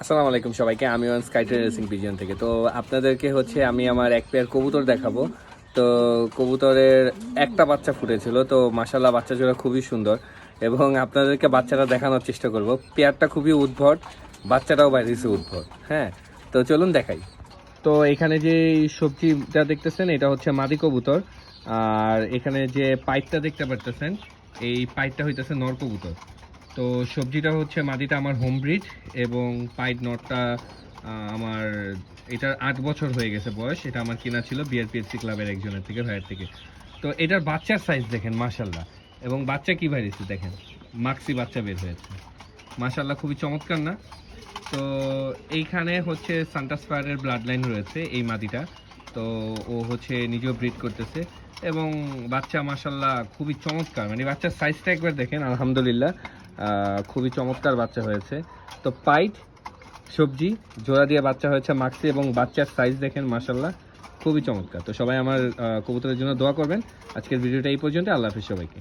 আসসালামু আলাইকুম সবাইকে। আমি স্কাইট্রেড রেসিং পিজন থেকে। তো আপনাদেরকে আমি আমার এক পেয়ার কবুতর দেখাবো। তো কবুতরের একটা বাচ্চা ফুটেছিল, তো মাশাল্লাহ বাচ্চা জোড়া খুবই সুন্দর এবং আপনাদেরকে বাচ্চাটা দেখানোর চেষ্টা করব। পেয়ারটা খুবই উদ্ভট, বাচ্চাটাও বাইরেছে উদ্ভট। হ্যাঁ, তো চলুন দেখাই। তো এখানে যে সবজিটা দেখতেছেন এটা হচ্ছে মাদি কবুতর, আর এখানে যে পাইপটা দেখতে পারতেছেন এই পাইপটা হইতেছে নর কবুতর। তো সবজিটা হচ্ছে মাদিটা আমার হোম ব্রিড এবং পাইড নটটা আমার এটার 8 বছর হয়ে গেছে বয়স। এটা আমার কিনা ছিল বিআরপিএসসি ক্লাবের একজনের থেকে, ভাইয়ের থেকে। তো এটার বাচ্চার সাইজ দেখেন মাশাল্লাহ, এবং বাচ্চা কি বাইরেছে দেখেন, মাক্সি বাচ্চা বের হয়েছে মাশাল্লাহ, খুবই চমৎকার না? তো এইখানে হচ্ছে সান্টাসফায়ারের ব্লাড লাইন রয়েছে এই মাদিটা। তো ও হচ্ছে নিজেও ব্রিড করতেছে এবং বাচ্চা মাশাল্লাহ খুবই চমৎকার, মানে বাচ্চার সাইজটা একবার দেখেন আলহামদুলিল্লাহ, খুবই চমৎকার বাচ্চা হয়েছে। তো পাইট সবজি জোড়া দিয়ে বাচ্চা হয়েছে মাক্সি, এবং বাচ্চার সাইজ দেখেন মাশাল্লাহ খুবই চমৎকার। তো সবাই আমার কবুতরের জন্য দোয়া করবেন। আজকের ভিডিওটা এই পর্যন্ত। আল্লাহ হাফিজ সবাইকে।